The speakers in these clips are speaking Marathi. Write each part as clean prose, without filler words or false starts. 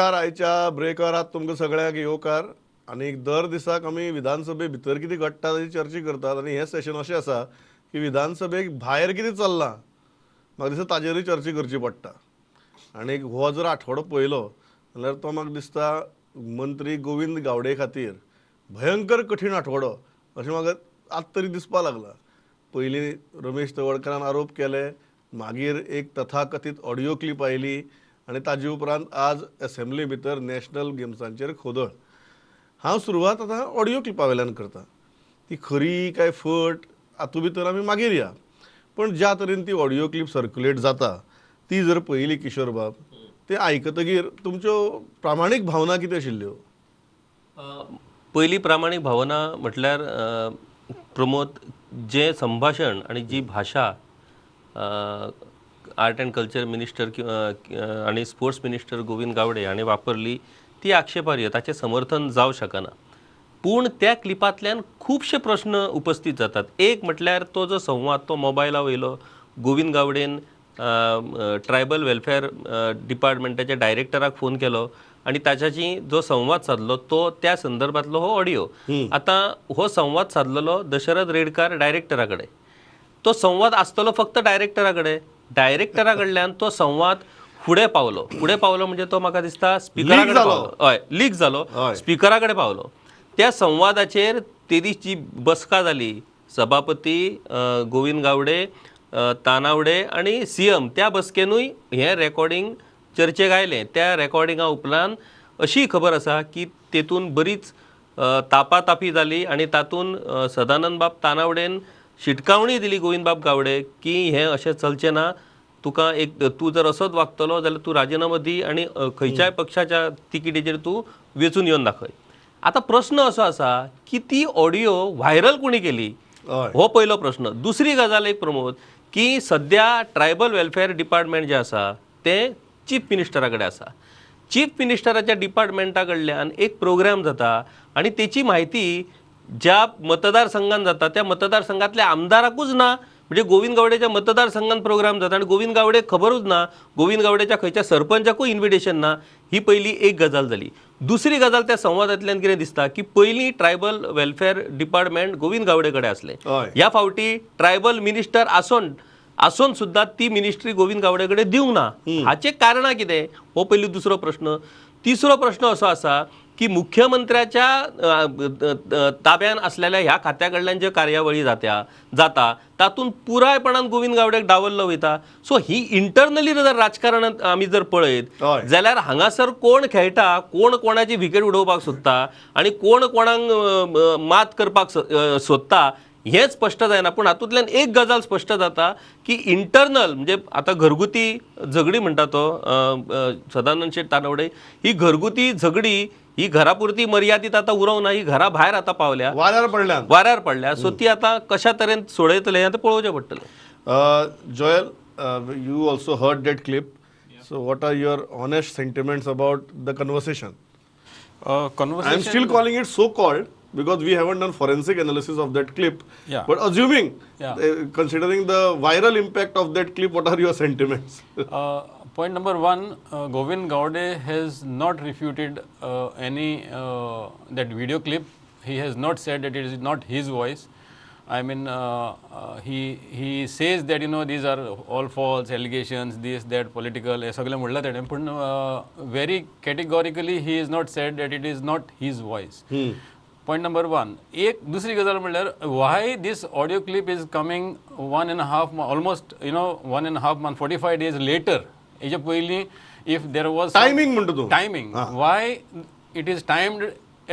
नमस्कार. आयच्या ब्रेकवरात तुमकां सगळ्यांक येवकार. आनी दर दिसाक आमी विधानसभे भितर कितें घडटा ताची चर्चा करतात आनी हें सेशन अशें आसा की विधानसभेक भायर कितें चल्लां म्हाका दिसता ताजेरूय चर्चा करची पडटा. आनी हो जर आठवडो पळयलो जाल्यार तो म्हाका दिसता मंत्री गोविंद गावडे खातीर भयंकर कठीण आठवडो अशें म्हाका आतां तरी दिसपाक लागला. पयलीं रमेश तवडकरान आरोप केले, मागीर एक तथाकथीत ऑडियो क्लिप आयली आनी ताजे उपरांत आज असेंब्ली भितर नॅशनल गेम्सांचेर खोदळ. हांव सुरवात आतां ऑडियो क्लिपा वयल्यान करता. ती खरी काय फट हातूंत भितर आमी मागीर या. पण ज्या तरेन ती ऑडियो क्लिप सर्क्युलेट जाता ती जर पळयली किशोर बाब, ते आयकतकीर तुमच्यो प्रामाणीक भावना कितें आशिल्ल्यो? पहिली प्रामाणीक भावना म्हटल्यार प्रमोद, जे संभाषण आणि जी भाषा आर्ट अँड कल्चर मिनिस्टर आणि स्पोर्ट्स मिनिस्टर गोविंद गावडे हाणें वापरली ती आक्षेपार्ह, ताचें समर्थन जावं शकना. पूण त्या क्लिपांतल्यान खुबशे प्रश्न उपस्थित जातात. एक म्हटल्यार तो जो संवाद तो मोबायला वयलो गोविंद गावडेन ट्रायबल वेलफेअर डिपार्टमेंटाच्या डायरेक्टराक फोन केलो आणि ताच्याशी जो संवाद साधलो तो त्या संदर्भातलो हो ऑडियो. आता हो संवाद साधलेलो दशरथ रेडकार डायरेक्टरा कडेन. तो संवाद आसतलो फक्त डायरेक्टरा कडेन. डायरेक्टरा कडल्यान तो संवाद फुडें पावलो म्हणजे तो म्हाका दिसता स्पिकरा कडेन पावलो. हय, लीक जालो, स्पिकरा कडेन पावलो. त्या संवादाचेर ते दीस जी बसका जाली, सभापती गोविंद गावडे, तानावडे आणि सीएम, त्या बसकेनूय हें रेकॉर्डिंग चर्चेक आयलें. त्या रेकॉर्डिंगा उपरांत अशी खबर आसा की तेतून बरीच तापातापी जाली आनी तातूंत सदानंद बाब तानावडेन शिटकावणी दिली गोविंद बाब गावडे की हें अशें चलचें ना, तुका तूं जर असोच वागतलो जाल्यार तूं राजिनामो दी आनी खंयच्याय पक्षाच्या तिकिटीचेर तूं वेचून येवन दाखय. आता प्रश्न असो आसा की ती ऑडियो व्हायरल कोणी केली, हो पयलो प्रश्न. दुसरी गजाल एक प्रमोद, की सद्या ट्रायबल वेलफेअर डिपार्टमेंट जें आसा तें चीफ मिनिस्टरा कडेन आसा. चीफ मिनिस्टराच्या डिपार्टमेंटा कडल्यान एक प्रोग्राम जाता आनी तेची म्हायती ज्या मतदारसंघात जाता त्या मतदारसंघातल्या आमदाराकूच ना. म्हणजे गोविंद गावडेच्या मतदारसंघात प्रोग्राम जाता आनी गोविंद गावडे खबरूच ना, गोविंद गावडेच्या खंयच्या सरपंचाकूय इन्विटेशन ना. ही पयली एक गजाल जाली. दुसरी गजाल त्या संवादांतल्यान कितें दिसता की पयलीं tribal welfare department Govind Gaude कडेन आसलें. ह्या फावटी ट्रायबल मिनिस्टर आसून सुद्धा ती मिनिस्ट्री गोविंद गावडे कडेन दिवंक ना. हाचे कारणां कितें, हो पयली दुसरो प्रश्न. तिसरो प्रश्न असो आसा की मुख्यमंत्र्याच्या ताब्यान असलेल्या ह्या खात्या कडल्यान ज्यो कार्यावळी जाता तातूंत पुरायपणान गोविंद गावडेक डावल्लो वयता. सो ही इंटरनली जर राजकारणांत आमी जर पळयत जाल्यार हांगासर कोण खेळटा, कोण कोणाची विकेट उडोवपाक सोदता आनी कोण कोणाक मात करपाक सोदता हें स्पश्ट जायना. पूण हातूंतल्यान एक गजाल स्पश्ट जाता की इंटरनल म्हणजे आतां घरगुती झगडी म्हणटा तो सदानंद शेट तानावडे, ही घरगुती झगडी ही घरापुरती मर्यादित आता उरवं ना, ही घरा भायर आता पावल्या, वाऱ्यार पडल्या. सो ती आता कशा तरेन सोडयतले हें पळोवचें पडटलें. Joel, you also heard that clip. So what are your honest sentiments about the conversation? I'm still calling it so-called because we haven't done forensic analysis of that clip. But assuming, considering the viral impact of that clip, what are your sentiments? Point number one, Govind Gaude has not refuted any that video clip. He has not said that it is not his voice. I mean, he says that these are all false allegations, this, that, political. But very categorically, he has not said that it is not his voice. Point number one. दूसरी गजाल म्हणल्यार why this audio clip is coming 1.5 month, 45 days later. हेच्या पयलीं if there was timing म्हणटा तूं. Timing. Why it is timed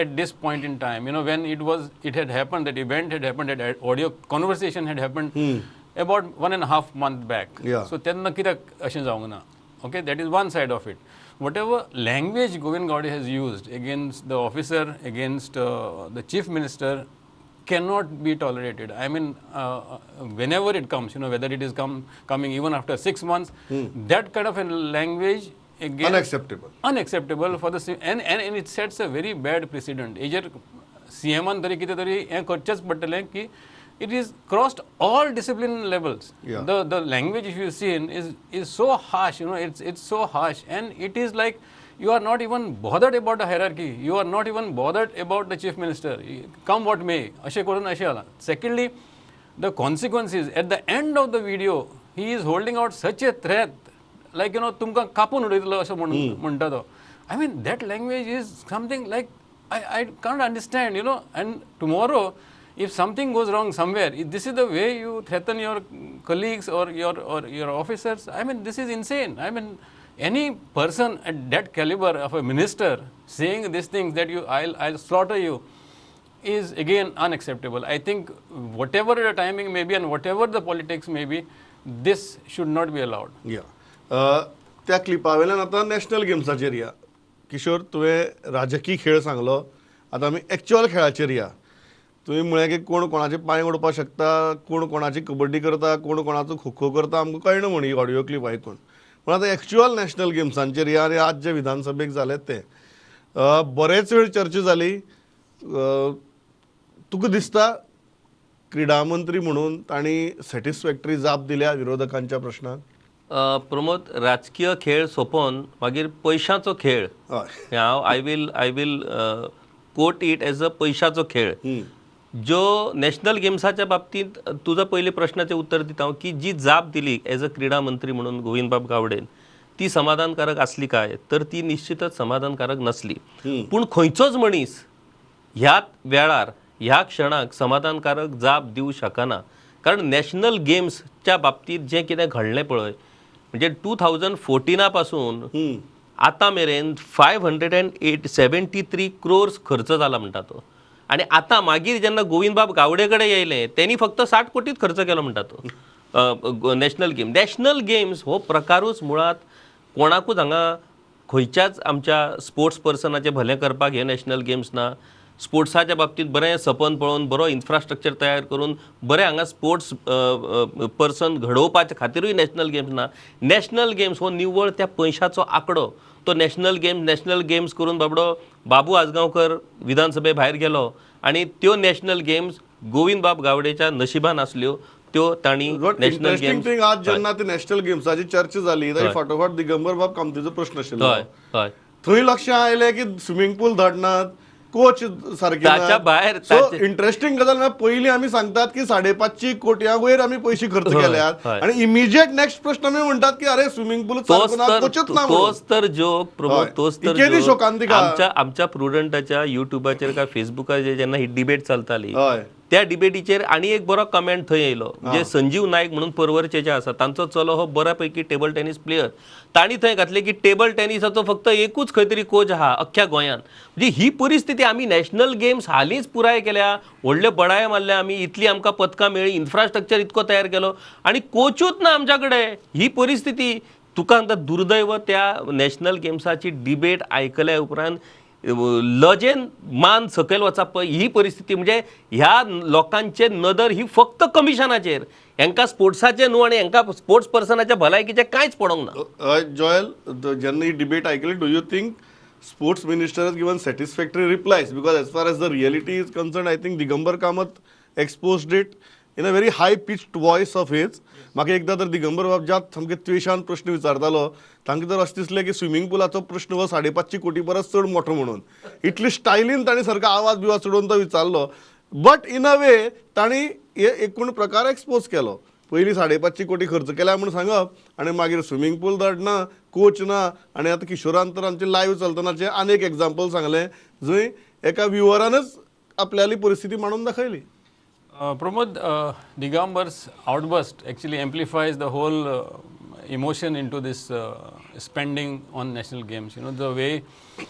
at this point in time, when it had happened, that event had happened, that audio conversation had happened about 1.5 months back. So तेन्ना कित्याक अशें जावंक ना. Okay, that is one side of it. Whatever language Govind Gaude has used against the officer, against the chief minister, cannot be tolerated. I mean, whenever it comes, whether it is coming even after 6 months, that kind of a language again unacceptable for the and it sets a very bad precedent. Ejer CM तरी कितें तरी हें करचेच पडटलें की it is crossed all discipline levels. The language, if you see, is so harsh. It's so harsh, and it is like you are not even bothered about the hierarchy. You are not even bothered about the chief minister. Come what may. अशें करून अशें जाला. Secondly, the consequences at the end of the video, he is holding out such a threat, like तुमकां कापून उडयतलो अशें म्हणटा तो. I mean, that language is something like I can't understand, and tomorrow if something goes wrong somewhere, if this is the way you threaten your colleagues or your officers, I mean, this is insane. I mean, any person at that caliber of a minister saying these things that I'll slaughter you is again unacceptable. I think whatever the timing may be and whatever the politics may be, this should not be allowed. त्या क्लिपा वयल्यान आतां नॅशनल गेम्साचेर या. किशोर, तुवें राजकीय खेळ सांगलो, आतां आमी एक्च्युअल खेळाचेर या. तुवें म्हळें की कोण कोणाचे पांय ओडपाक शकता, कोण कोणाची कबड्डी करता, कोण कोणाचो खो खो करता, आमकां कळना म्हण ही ऑडियो क्लिप आयकून. पूण आतां एक्च्युअल नॅशनल गेम्सांचेर या आनी आज जे विधानसभेक जाले ते बरेच वेळ चर्चा जाली. तुका दिसता क्रीडा मंत्री म्हणून तांणी सॅटिस्फॅक्टरी जाप दिल्या विरोधकांच्या प्रश्नाक? प्रमोद, राजकीय खेळ सोंपोवन मागीर पयशांचो खेळ, हांव I will quote it as a पयशांचो खेळ. ज्यो नॅशनल गेम्साच्या बाबतींत तुजो पयले प्रश्नाचें उत्तर दिता की जी जाप दिली एज अ क्रीडा मंत्री म्हणून गोविंदबाब गावडेन, ती समाधानकारक आसली काय? तर ती निश्चितच समाधानकारक नसली. पूण खंयचोच मनीस ह्याच वेळार ह्या क्षणाक समाधानकारक जाप दिवं शकना. कारण नॅशनल गेम्सच्या बाबतींत जें कितें घडलें पळय, म्हणजे 2014 पासून आतां मेरेन 573 crores खर्च जाला म्हणटा तो. आनी आतां मागीर जेन्ना गोविंदबाब गावडे कडेन येयलें, तेणी फक्त 60 कोटीच खर्च केलो म्हणटा तो नॅशनल गेम्स हो प्रकारूच मुळात कोणाकूच हांगा खंयच्याच आमच्या स्पोर्ट्स पर्सनाचें भलें करपाक हे नॅशनल गेम्स ना. स्पोर्ट्साच्या बाबतींत बरें सपन पळोवन बरो इन्फ्रास्ट्रक्चर तयार करून बरें हांगा स्पोर्ट्स पर्सन घडोवपाच्या खातीरूय नॅशनल गेम्स ना. नॅशनल गेम्स हो निव्वळ त्या पयशांचो आंकडो. तो नॅशनल गेम्स करून बाबू आजगांवकर विधानसभे भायर गेलो आनी त्यो नॅशनल गेम्स गोविंदबाब गावडेच्या नशिबान आसल्यो. त्यो तांणी नॅशनल गेम्स. आज जेन्ना ती नॅशनल गेम्साची चर्चा जाली, थंय फाटोफाट दिगंबर बाब कामतीचो प्रश्न आशिल्लो. थंय लक्षांत आयलें की स्विमींग पूल धाडनात, कोच सारके ताच्या भायर. इंटरेस्टिंग गजाल म्हळ्यार पयलीं आमी सांगतात की 550 कोटयां वयर आमी पयशे खर्च केल्यात आनी इमिजिएट नेक्स्ट प्रश्न आमी म्हणटात की अरे स्विमींग पूल तोच तर जोक प्रमोद, तोच तर आमच्या प्रुडंटाच्या युट्यूबाचेर काय फेसबुकाचेर जेन्ना ही डिबेट चलताली, त्या डिबेटीचेर आनी एक बरो कमेंट थंय येयलो. म्हणजे संजीव नायक म्हणून परवरचे आसा, तांचो चलो हो बऱ्यापैकी टेबल टेनीस प्लेयर. तांणी थंय घातले की टेबल टेनिसाचो फक्त एकूच खंय तरी कोच आहा अख्ख्या गोंयांत. म्हणजे ही परिस्थिती आमी नॅशनल गेम्स हालींच पुराय केल्या, व्हडले बडाये मारल्या आमी, इतली आमकां पदकां मेळ्ळी, इन्फ्रास्ट्रक्चर इतको तयार केलो आनी कोचूच ना आमच्या कडेन. ही परिस्थिती तुका आतां दुर्दैव त्या नॅशनल गेम्साची डिबेट आयकल्या उपरांत लजेन मान सकयल वचा पळय, ही परिस्थिती. म्हणजे ह्या लोकांचे नदर ही फक्त कमिशनाचेर, हांकां स्पोर्ट्साचें न्हू आनी हांकां स्पोर्ट्स पर्सनाच्या भलायकीचें कांयच पडोंक ना. जॉयल, जेन्ना ही डिबेट आयकली, do you think sports minister has given satisfactory replies? Because as far as the reality is concerned, I think Digambar Kamath exposed it in a very high pitched voice of his. म्हाका एकदां तर दिगंबर बाब ज्यात सामके त्वेशान प्रश्न विचारतालो, तांकां तर अशें दिसलें की स्विमींग पुलाचो प्रश्न हो 550 कोटी परस चड मोठो म्हणून. इतली स्टायलीन तांणी सारको आवाज बिवाज चडोवन तो विचारलो. बट इन अ वे तांणी हे एकूण प्रकार एक्सपोज केलो. पयलीं 550 कोटी खर्च केल्या म्हणून सांगप आनी मागीर स्विमींग पूल धाडना, कोच ना. आनी आतां किशोरान तर आमचे लायव्ह चलतनाचे आनीक एक्झाम्पल सांगलें जंय एका व्ह्युअरानच आपल्याली परिस्थिती मांडून दाखयली. Pramod, Digambar's outburst actually amplifies the whole emotion into this spending on national games. The way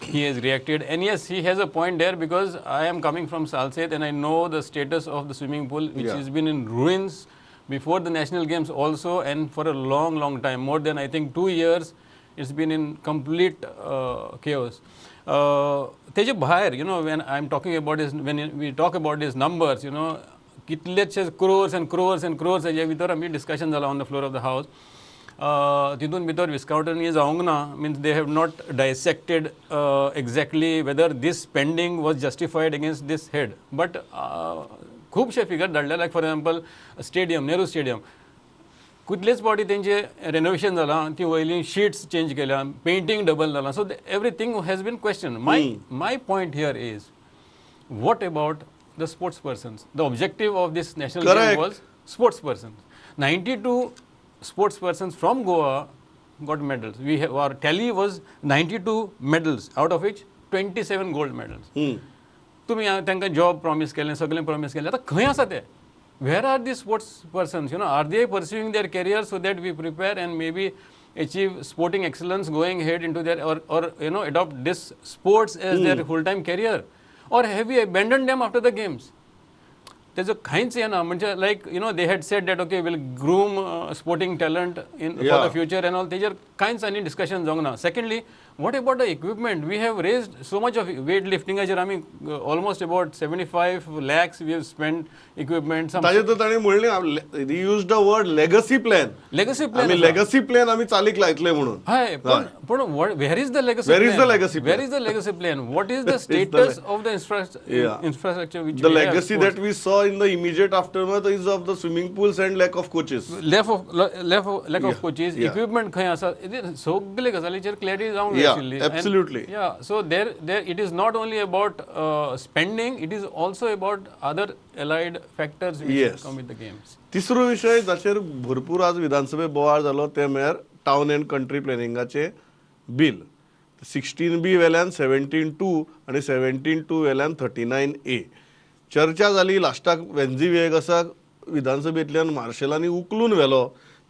he has reacted. And yes, he has a point there, because I am coming from Salset and I know the status of the swimming pool, which has been in ruins before the national games also, and for a long, long time. More than I think 2 years, it's been in complete chaos. Teja Bhair, when I'm talking about his, when we talk about his numbers, कितलेशे crores and crores and crores हेजे भितर आमी डिस्कशन जाला on the floor of the house. तितून भितर विस्कावटांनी जावंक ना. Means they have not dissected exactly whether this spending was justified against this head. But खुबशे फिगर धाडले, like for example stadium, Nehru stadium. कितलेच फावटी तेंचे रेनोवेशन जालां, ती वयली शीट्स चेंज केल्या, पेंटींग डबल जालां, so everything has been question. My point here is, what about the sports persons? The objective of this national Correct. game was sports persons. 92 sports persons from Goa got medals. Our tally was 92 medals, out of which 27 gold medals. तुम्ही तांकां जॉब प्रॉमिस केलें, सगळें प्रॉमिस केलें, आतां खंय आसा ते? Where are these sports persons? Are they pursuing their career so that we prepare and maybe achieve sporting excellence going ahead into their, or adopt this sports as their full-time career? Or have we abandoned them after the games? त्याचं कांयच येना. म्हणजे like they had said that okay will groom sporting talent in for the future and all, तेजेर कांयच आनी डिस्कशन जावंक ना. Secondly, what about the equipment? We have raised so much of weight लिफ्टिंगाचेर आमी almost about 75 lakhs we have spend equipment. ताजेर तर ताणी म्हणलें, they use the word legacy plan. Legacy plan, आमी लेगसी प्लॅन आमी चालीक लायतले म्हणून. हय, पण वेर is the legacy Where is the legacy plan? Where is the legacy plan? What is the status of the infrastructure which The we have? legacy that we saw in the immediate aftermath is of the swimming pools and lack of coaches. lack of coaches, equipment खंय आसा, सगळे गजालीचेर क्लॅरिटी जावंक जाय आशिल्ली. Absolutely. Yeah, so there it is not only about spending, it is also about other allied factors which Yes. come with the games. तिसरो विशय जाचेर भरपूर आज विधानसभेत बोवाळ जालो ते म्हळ्यार टावन एंड कंट्री प्लॅनिंगाचे बिल. 16B वेल्यान 17(2) आनी 17(2) वेल्यान 39A. चर्चा जाली, लास्टाक वेन्झी वेगासाक विधानसभेंतल्यान मार्शलांनी उखलून व्हेलो.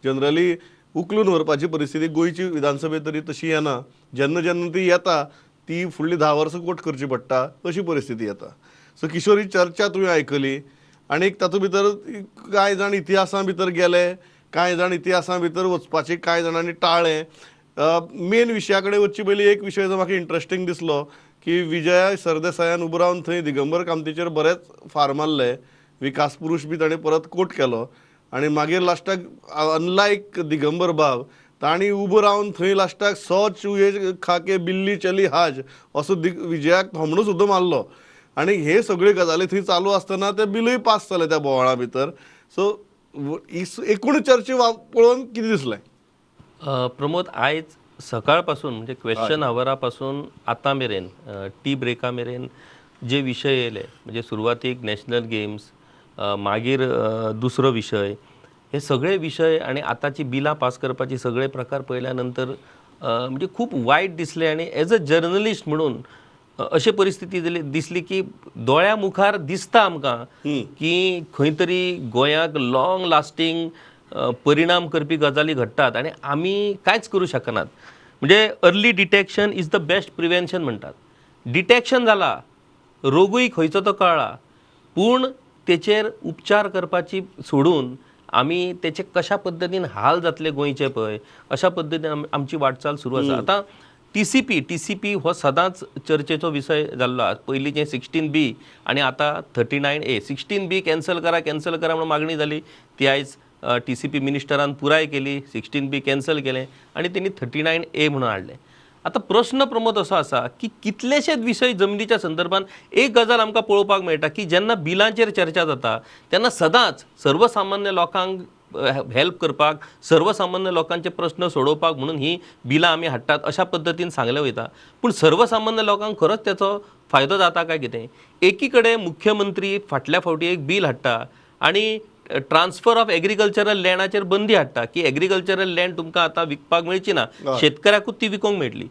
जनरली उखलून व्हरपाची परिस्थिती गोंयची विधानसभेत तरी तशी येना. जेन्ना जेन्ना ती येता ती फुडलीं 10 वर्सां कोट करची पडटा, अशी परिस्थिती येता. सो किशोर, ही चर्चा तुवें आयकली, आनी तातूंत भितर कांय जाण इतिहासां भितर गेले, कांय जाण इतिहासां भितर वचपाचें कांय जाणांनी टाळ्ळें. मेन विशया कडेन वचचे पयलीं एक विशय जो म्हाका इंट्रस्टींग दिसलो की विजय सरदेसायान उबो रावन थंय दिगंबर कामतीचेर बरेच फार मारले. विकास पुरुश बी ताणें परत कोट केलो, आनी मागीर लास्टाक अनलायक दिगंबर बाब तांणी उबो रावन थंय लास्टाक सोच ये खाके बिल्ली चली हाज असो विजयाक थोमणो सुद्दां मारलो. आनी हे सगळे गजाली थंय चालू आसतना ते बिलूय पास जालें त्या बोवाळा भितर. सो एकूण चर्चे पळोवन कितें दिसलें? प्रमोद, आयज सकाळपासून म्हणजे क्वेश्चन आवरापासून आतां मेरेन, टी ब्रेका मेरेन जे विशय येयले, म्हणजे सुरवातीक नॅशनल गेम्स, मागीर दुसरो विशय, हे सगळे विशय आनी आतांची बिलां पास करपाची सगळे प्रकार पळयल्या नंतर म्हणजे खूप वायट दिसलें. आनी एज अ जर्नलिस्ट म्हणून अशी परिस्थिती दिसली की दोळ्या मुखार दिसता आमकां की खंय तरी गोंयाक लॉंग लास्टींग परिणाम करपी गजाली घडटात आनी आमी कांयच करूं शकनात. म्हणजे early detection is the best prevention म्हणटात. डिटेक्शन जाला, रोगूय खंयचो तो कळ्ळा, पूण तेचेर उपचार करपाची सोडून आमी तेचे कशा पद्दतीन हाल जातले गोंयचे पळय, अशा पद्दतीन आमची वाटचाल सुरू आसा. आतां टीसीपी हो सदांच चर्चेचो विशय जाल्लो. पयलींचें 16B आनी आतां 39A. 16B कॅन्सल करा म्हणून मागणी जाली, ती आयज TCP मिनिस्टरान पुराय केली. 16B कॅन्सल केलें आनी तेणी 39A म्हणून हाडलें. आतां प्रश्न प्रमोद असो आसा की कितलेशेच विशय जमनीच्या संदर्भात एक गजाल आमकां पळोवपाक मेळटा की जेन्ना बिलांचेर चर्चा जाता तेन्ना सदांच सर्वसामान्य लोकांक हेल्प करपाक, सर्वसामान्य लोकांचे प्रश्न सोडोवपाक म्हणून ही बिलां आमी हाडटात अशा पद्दतीन सांगलें वयता. पूण सर्वसामान्य लोकांक खरोच त्याचो फायदो जाता काय कितें? एकी कडेन मुख्यमंत्री फाटल्या फावटी एक बील हाडटा आनी ट्रान्सफर ऑफ एग्रीकल्चरल लँडाचेर बंदी हाडटा की एग्रीकल्चरल लँड तुमकां आतां विकपाक मेळची ना, शेतकऱ्याकूच ती विकोंक मेळटली.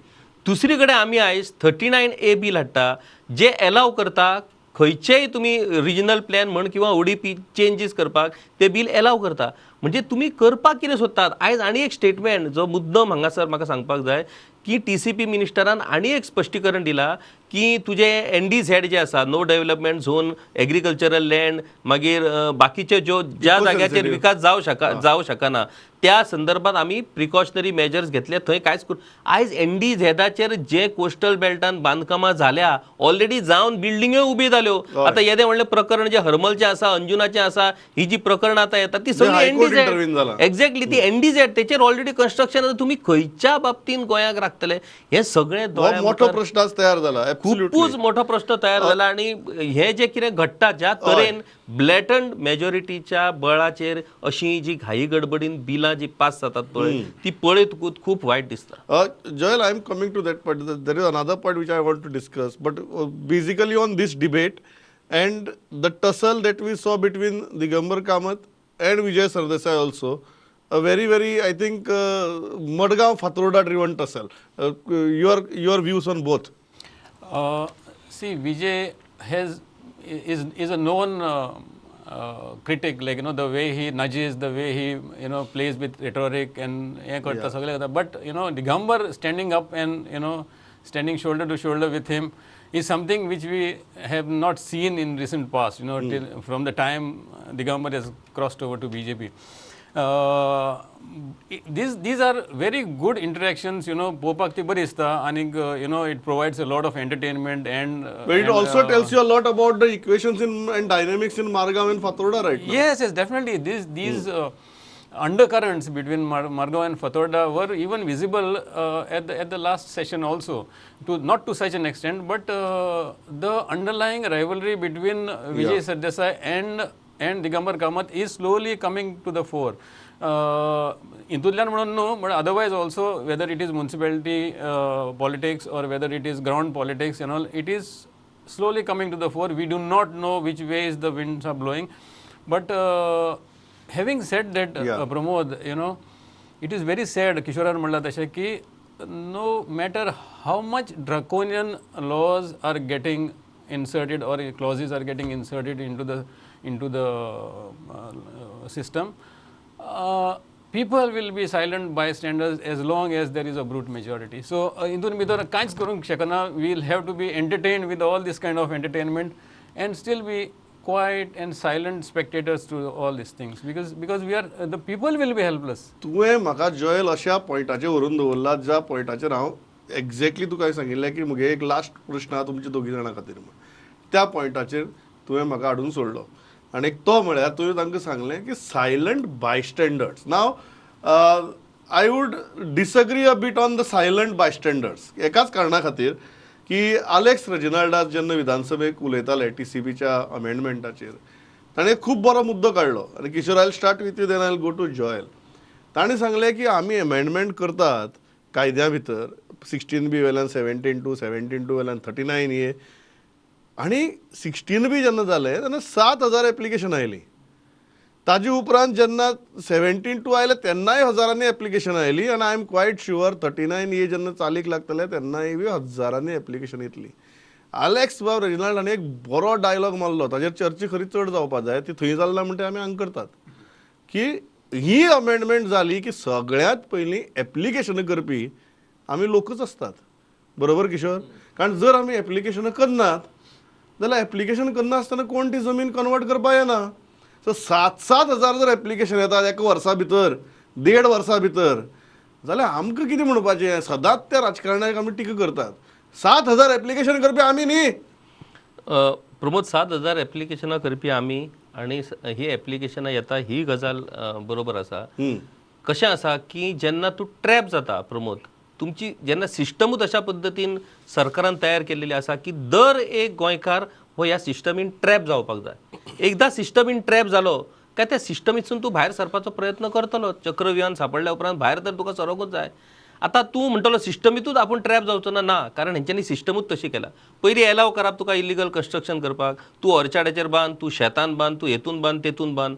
दुसरी कडेन आमी आयज 39A बील हाडटा जे एलाव करता खंयचेय तुमी रिजनल प्लॅन म्हण किंवा ODP चेंजीस करपाक ते बील एलाव करता. म्हणजे तुमी करपाक कितें सोदतात? आयज आनी एक स्टेटमेंट जो मुद्दम हांगासर म्हाका सांगपाक जाय की TCP मिनिस्टरान आनी एक स्पश्टीकरण दिलां की तुजे NDZ जे आसा, no development zone, agricultural land, मागीर बाकीचे ज्या जाग्याचेर विकास जावं शकना त्या संदर्भात आमी प्रिकॉशनरी मेजर्स घेतले. थंय कांयच करून आयज NDZचेर जे कोस्टल बेल्टान बांदकामां जाल्या, ऑलरेडी जावन बिल्डिंग्यो उबी जाल्यो. आतां येदें व्हडलें प्रकरण जे हरमलचें आसा, अंजुनाचें आसा, ही जी प्रकरणां आतां येता ती सगळी NDZ, एक्झॅक्टली ती NDZ, तेचेर ऑलरेडी कन्स्ट्रक्शन. तुम्ही खंयच्या बाबतीन गोंयाक लागतले हे सगळे हो दोळ्या मोठो प्रश्न आज तयार जाला. खूपच मोठो प्रश्न तयार जाला आणि हे जे कितें घडटा ज्या तरेन ब्लॅटंट मेजॉरिटीच्या बळाचेर अशी जी घाई गडबडीन बिलां जी पास जातात पळय ती पळयतकूच खूप वायट दिसता. Joel, I'm coming to that point. There is another point which I want to discuss, but basically on this debate and the tussle that we saw between Digambar Kamath and Vijay Sardesai also, a very, very, I think, Madgaon Fatroda driven tussle. Your views on both? See, Vijay is a known critic, like the way he nudges, the way he plays with rhetoric and but Digambar standing up and standing shoulder to shoulder with him is something which we have not seen in recent past, till, from the time Digambar has crossed over to BJP. These are very good interactions, Popakti barista, and it provides a lot of entertainment and But it also tells you a lot about the equations and dynamics in Margaon and Fatroda right now. Yes, definitely. These undercurrents between Margaon and Fatroda were even visible at the last session also, not to such an extent, but the underlying rivalry between Vijay Sardesai and Digambar Kamath is slowly coming to the fore. Intudlan म्हणून no, but otherwise also, whether it is municipality politics or whether it is ground politics and all, it is slowly coming to the fore. We do not know which ways the winds are blowing, but having said that, Pramod, it is very sad, Kishoran म्हणला तशें की no matter how much draconian laws are getting inserted or clauses are getting inserted into the system, people will be silent bystanders as long as there is a brute majority. So, हितून भितर कांयच करूंक शकना. We will have to be entertained with all this kind of entertainment and still be quiet and silent spectators to all these things, because we are the people will be helpless. तुवें म्हाका जॉयल अशा पॉयंटाचेर व्हरून दवरला ज्या पॉयंटाचेर हांव एक्झॅक्टली तुका सांगिल्लें की मुगे एक लास्ट प्रश्न आहा तुमच्या दोगी जाणां खातीर म्हण. त्या पॉयंटाचेर तुवें म्हाका हाडून सोडलो आनी तो म्हळ्यार तुवें तांकां सांगलें की silent bystanders. Now I would disagree a bit on the silent bystanders एकाच कारणा खातीर की अलेक्स रेजिनाल्डास जेन्ना विधानसभेक उलयताले TCPच्या अमेंडमेंटाचेर ताणें खूब बरो मुद्दो काडलो आनी Kishore I start with you then I go to Joel. ताणें सांगलें की आमी अमेंडमेंट करतात कायद्या भितर 16B वेल्यान 17(2), 17(2) वेल्यान 39A आनी 16B जेन्ना जालें तेन्ना 7,000 एप्लिकेशन आयलीं. ताजे उपरांत जेन्ना 17(2) आयलें तेन्नाय हजारांनी एप्लिकेशन आयलीं आनी I am quiet sure 39A जेन्ना चालीक लागतलें तेन्नाय बी हजारांनी एप्लिकेशन येतलीं. अलेक्स बाब रेजिनाल्ड हाणें एक बरो डायलॉग मारलो, ताजेर चर्चा खरी चड जावपाक जाय, ती थंय जाल्ला म्हणटा आमी हांगा करतात की ही अमेंडमेंट जाली की सगळ्यांत पयलीं एप्लिकेशन करपी आमी लोकच असतात. बरोबर किशोर? कारण जर आमी एप्लिकेशन करनात जाल्यार एप्लिकेशन करना आसतना कोण ती जमीन कन्वर्ट करपाक येना. सो 7,000 जर एप्लिकेशन येतात एका वर्सा भितर, 1.5 वर्सा भितर, जाल्यार आमकां कितें म्हणपाचें? सदांच त्या राजकारण्याक आमी टिका करतात. 7,000 एप्लिकेशन करपी आमी न्ही. प्रमोद 7,000 एप्लिकेशनां करपी आमी आनी ही एप्लिकेशनां येता ही गजाल बरोबर आसा. कशें आसा की जेन्ना तूं ट्रॅप जाता प्रमोद, तुमची जेन्ना सिस्टमूच अशा पद्दतीन सरकारान तयार केल्लेली आसा की दर एक गोंयकार हो ह्या सिस्टमीन ट्रॅप जावपाक जाय. एकदा सिस्टमीन ट्रॅप जालो काय त्या सिस्टमीतसून तूं भायर सरपाचो प्रयत्न करतलो. चक्रव्यूहान सापडल्या उपरांत भायर तर तुका सरोकूच जाय. आतां तूं म्हणटलो सिस्टमीतूच आपूण ट्रॅप जावचो ना, कारण हेंच्यांनी सिस्टमूच तशी केला. पयलीं एलाव करप तुका इलिगल कन्स्ट्रक्शन करपाक, तूं ऑर्चार्डाचेर बांद, तूं शेतान बांद, तूं हेतून बांद, तेतून बांद.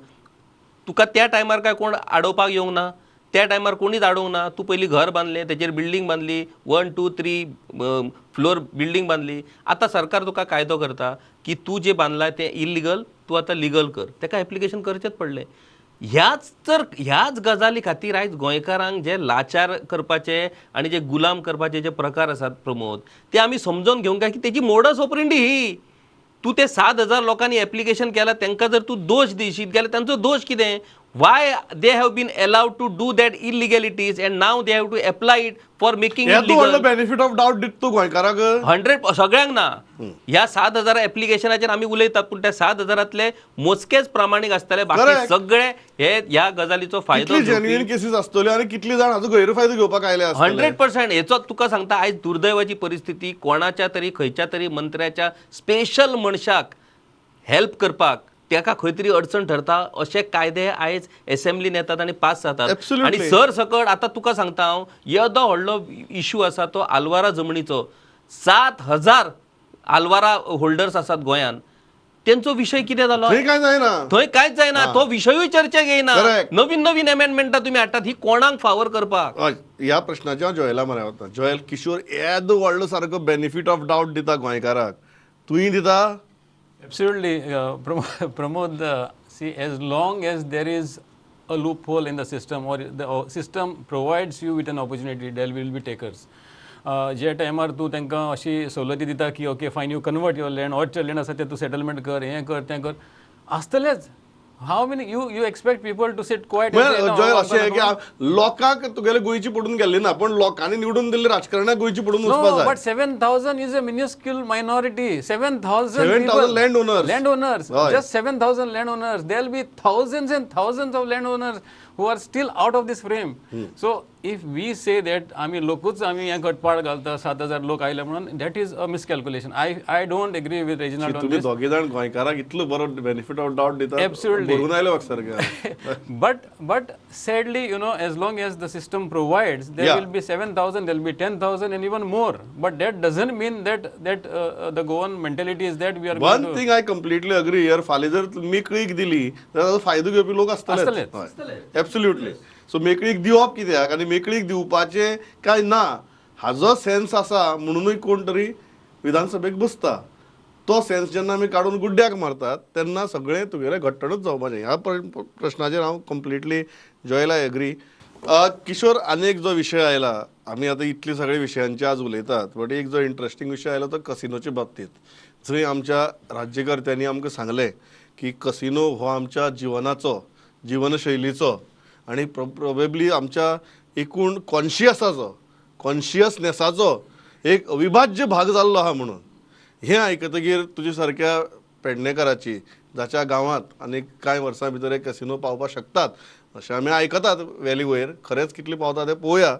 तुका त्या टायमार काय कोण आडोवपाक येवंक ना, त्या टायमार कोणीच आडोवंक ना. तूं पयलीं घर बांदलें, तेचेर बिल्डींग बांदली, 1, 2, 3 फ्लोर बिल्डींग बांदली. आतां सरकार तुका कायदो करता की तूं जें बांदलां तें इलिगल, तूं आतां लिगल कर. तेका एप्लिकेशन करचेंच पडलें. ह्याच गजाली खातीर आयज गोंयकारांक जे लाचार करपाचे आनी जे गुलाम करपाचे जे प्रकार आसात प्रमोद, ते आमी समजून घेवंक जाय की तेजी मोडस ऑपरेंडी ही. तूं ते 7,000 लोकांनी एप्लिकेशन केलां, तांकां जर तूं दोश दिशीत जाल्यार तांचो दोश कितें? why they have been allowed to do that illegalities and now they have to apply it for making हे it तू व्हडलो legal. बेनिफिट ऑफ डाऊट दित तू गोंयकाराक 100 सगळ्यांक ना. ह्या 7,000 ऍप्लिकेशनाचेर आमी उलयतात पूण त्या 7,000तले मोजकेच प्रामाणीक आसतले, बाकी Correct. सगळे हे ह्या गजालीचो फायदो कितली जेन्युइन केसीस आसतल्यो आनी कितली जाण हाचो गैरफायदो घेवपाक आयले आसतले 100%. हेचो तुका सांगता आयज दुर्दैवाची परिस्थिती, कोणाच्या तरी खंयच्या तरी मंत्र्याच्या स्पेशल मनशाक हेल्प करपाक ताका खंय तरी अडचण ठरता असे कायदे आयज असेंब्लीन येतात आणि पास जातात. Absolutely. आणि सर सकट आता तुका सांगता हांव येदो व्हडलो इश्यू आसा तो आलवारा जमनीचो. 7,000 आलवारा होल्डर्स आसात गोंयान. त्यांचो विषय कितें जालो? थंय काय जायना. थंय कांयच जायना. तो विशयूय चर्चेक येयना. Correct. नवीन नवीन अमेंडमेंटा तुम्ही हाडटात. ही कोणाक फावर करपाक? हय, ह्या प्रश्नाचे हांव जॉयला म्हऱ्या वता. जॉयल किशोर येदो व्हडलो सारको बेनिफीट ऑफ डाऊट दिता गोंयकाराक, तुयी दिता? Absolutely, Pramod. See, as long as there is a loophole in the system or the system provides you with an opportunity, there will be takers. जे टायमार तूं तांकां अशी सवलती दिता की okay fine you convert your land, or land आसा तें तूं सेटलमेंट कर, हें कर तें कर, आसतलेच. How many you expect people to sit quiet. Joel अशें आहे की लोकांक तुगेले गोंयची पडून गेल्ली ना, पण लोकांनी निवडून दिल्ली राजकारण्याक गोंयची पडून वचपा No, जाय. but 7,000 is a minuscule minority. 7,000 7,000 landowners. Landowners. Right. Just 7,000 landowners. There will be thousands and thousands of landowners who are still out of this frame. So if we say that आम्ही लोकूच आम्ही यहाँ कटपाड घालता 7,000 लोक आयले म्हणून, that is a miscalculation. I don't agree with Reginald on तुम्ही this. दोघे जाण गोंयकाराक इतलो बरो बेनिफीट ऑफ डाऊट दिता. Absolutely. भरून आयले म्हाका सारकें. But sadly, you know, as long as the system provides, there Yeah. will be 7,000, there will be 10,000 and even more. But that doesn't mean that the Goan mentality is that we are one going to. Thing I completely agree here. फाल्यां जर मेकळीक दिली जाल्यार ताचो फायदो घेवपी लोक आसतलेच. एब्सोल्युटली. सो मेकळीक दिवप कित्याक आनी मेकळीक दिवपाचें काय ना हाजो सेन्स आसा म्हणूनय कोण तरी विधानसभेक बसता. तो सेन्स जेन्ना आमी काडून गुड्ड्याक मारतात तेन्ना सगळें तुगेलें घट्टणूच जावपाचें. ह्या प्रश्नाचेर हांव कम्प्लिटली जॉयला एग्री. किशोर, आनी एक जो विशय आयला, आमी आतां इतली सगळे विशयांचे आज उलयतात, बट एक जो इंट्रस्टिंग विशय आयलो तो कसिनोचे बाबतींत. जंय आमच्या राज्यकर्त्यांनी आमकां सांगलें की कसिनो हो आमच्या जिवनाचो, जीवनशैलीचो आणि प्रोबेबली आमच्या एकूण कॉन्शियसनेसाचो एक अविभाज्य भाग जाल्लो आहा म्हणून. हें आयकतकीर तुजे सारक्या पेडणेकाराची, जाच्या गांवांत आनी कांय वर्सां भितर एक कसिनो पावपाक शकतात अशें आमी आयकतात वेली वयर, खरेंच कितली पावता तें पळोवया.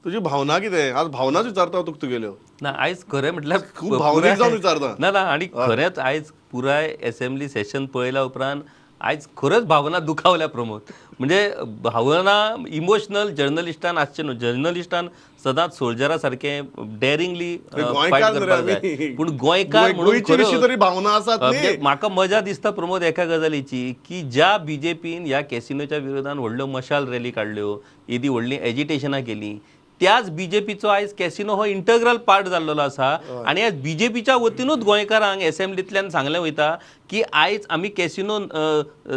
तुजी भावना कितें? आज भावनाच विचारता हांव तुगेल्यो. ना आयज खरें म्हटल्यार खूब भावनीक जावन विचारता. ना ना आनी खरेंच आयज पुराय असेंब्ली सेशन पळयल्या उपरांत आयज खरंच भावना दुखावल्या प्रमोद. म्हणजे भावना इमोशनल जर्नलिस्टान आसचे न्हू. जर्नलिस्टान सदांच सोल्जरा सारखे डेरिंगली फायट करपाक जाय. पूण गोंयकार म्हणून गोंयची विशीं तरी भावना आसात न्ही. म्हणजे म्हाका मजा दिसता प्रमोद एका गजालीची की ज्या बीजेपीन ह्या कॅसिनोच्या विरोधान व्हडल्यो मशाल रॅली काडल्यो, येदी व्हडली एजिटेशनां केली, त्याच बीजेपीचो आयज कॅसिनो हो इंटग्रल पार्ट जाल्लो आसा. आणि आज बीजेपीच्या वतीनूच गोंयकारांक असेंब्लींतल्यान सांगलें वयता की आयज आमी कॅसिनो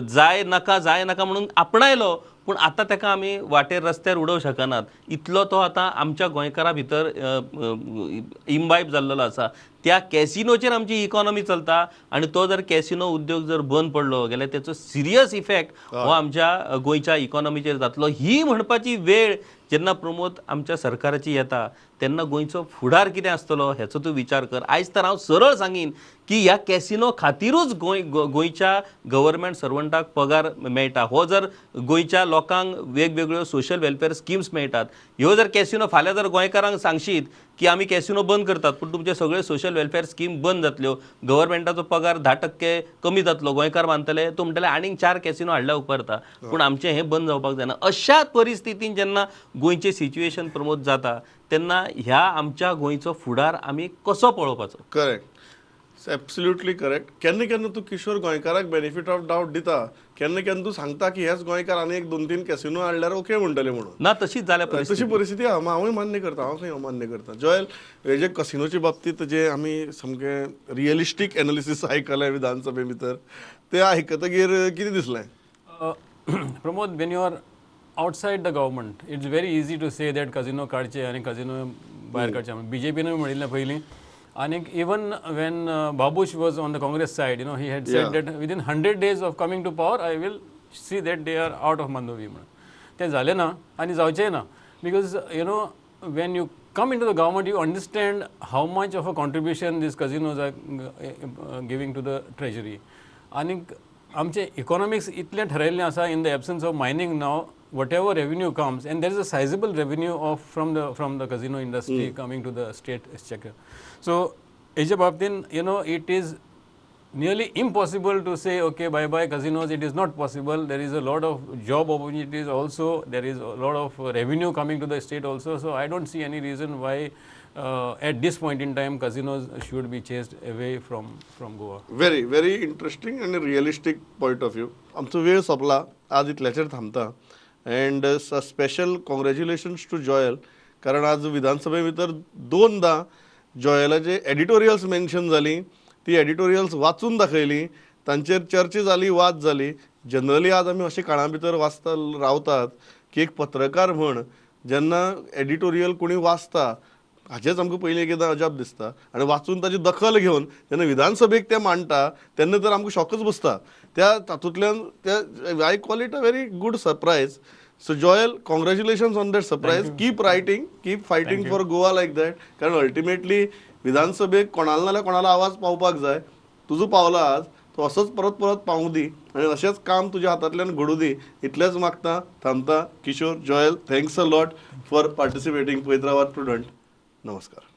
जाय नाका म्हणून आपणायलो, पूण आतां ताका आमी वाटेर रस्त्यार उडोवं शकनात. इतलो तो आतां आमच्या गोंयकारा भितर इम्बायब जाल्लो आसा. त्या कॅसिनोचेर आमची इकॉनॉमी चलता आणि तो जर कॅसिनो उद्योग जर बंद पडलो जाल्यार त्याचो सिरियस इफेक्ट हो आमच्या गोंयच्या इकॉनॉमीचेर जातलो. ही म्हणपाची वेळ जेन्ना प्रमोद आमच्या सरकाराची येता तेन्ना गोंयचो फुडार कितें आसतलो हेचो तूं विचार कर. आयज तर हांव सरळ सांगीन की ह्या कॅसिनो खातीरूच गोंयच्या गव्हर्मेंट सर्वंटाक पगार मेळटा. हो जर गोंयच्या लोकांक वेगवेगळ्यो सोशल वेलफेअर स्किम्स मेळटात, ह्यो जर कॅसिनो फाल्यां जर गोंयकारांक सांगशीत की आमी कॅसिनो बंद करतात पूण तुमचे सगळे सोशल वेलफेअर स्कीम बंद जातल्यो, गव्हर्मेंटाचो पगार 10% कमी जातलो, गोंयकार मानतले, तो म्हणटले आनीक 4 कॅसिनो हाडल्या उपकारता, पूण आमचें हें बंद जावपाक जायना. अशा परिस्थितीन जेन्ना गोंयचें सिच्युएशन प्रमोद जाता तेन्ना ह्या आमच्या गोंयचो फुडार आमी कसो पळोवपाचो? Correct, absolutely correct. केन्ना केन्ना तूं किशोर गोंयकाराक बेनिफीट ऑफ डाऊट दिता, केन्ना केन्ना तूं सांगता की हेच गोंयकार आनी एक 2-3 कॅसिनो हाडल्यार ओके म्हणटले म्हणून. ना तशीच जाल्या तशी परिस्थिती हांवूय मान्य करता, हांव खंय मान्य करता. जॉयल, हे जे कसिनोच्या बाबतींत जे आमी सामकें रियलिस्टीक एनालिसीस आयकलें विधानसभे भितर, ते आयकतकीर कितें दिसलें? Pramod, when you are outside the government, it's very easy to say that casino काडचे आणि casino भायर काडचे. BJP म्हणिल्लें पयलीं. And even when Babush was on the Congress side, he had said that within 100 days of coming to power, I will see that they are out of Mandovi म्हणून ते झाले ना आणि जावचें ना because you know when you come into the government, you understand how much of a contribution these casinos are giving to the treasury. आणि आमचे इकॉनॉमिक्स इतलें ठरयल्लें आसा in the absence of mining now, whatever revenue comes, and there is a sizable revenue from the casino industry coming to the state exchequer. So हेजे बाबतीन you know it is nearly impossible to say okay bye bye casinos. It is not possible. There is a lot of job opportunities also, there is a lot of revenue coming to the state also, so I don't see any reason why at this point in time casinos should be chased away from Goa. Very very interesting आणि रिअलिस्टिक पॉईंट ऑफ व्ह्यू. आमचो वेळ सोंपला, आज इतल्याचेर थांबता. And special congratulations to Joel, कारण आज विधानसभे भितर 2दा जॉयलाचे एडिटोरियल्स मेन्शन जाली, ती एडिटोरियल्स वाचून दाखयली, तांचेर चर्चा जाली, वाद जाली. जनरली आज आमी अशें काळा भितर वाचता रावतात की एक पत्रकार म्हण जेन्ना एडिटोरियल कोणी वाचता हाचेच आमकां पयलीं एकदां अजाप दिसता, आनी वाचून ताची दखल घेवन जेन्ना विधानसभेक ते मांडटा तेन्ना तर आमकां शॉकच बसता. त्या तातूंतल्यान त्या I call it a very good surprise. So Joel, congratulations on that surprise. Keep writing, keep fighting for Goa like that. कारण अल्टिमेटली विधानसभेक कोणाला नाल्यार कोणाला आवाज पावपाक जाय. तुजो पावला आज, तो असोच परत परत पावूं दी आणि अशेंच काम तुज्या हातांतल्यान घडूं दी. इतलेंच मागता. थांबता. Kishore, Joel, thanks a lot for participating. पवित्रावाद स्टुडंट. नमस्कार.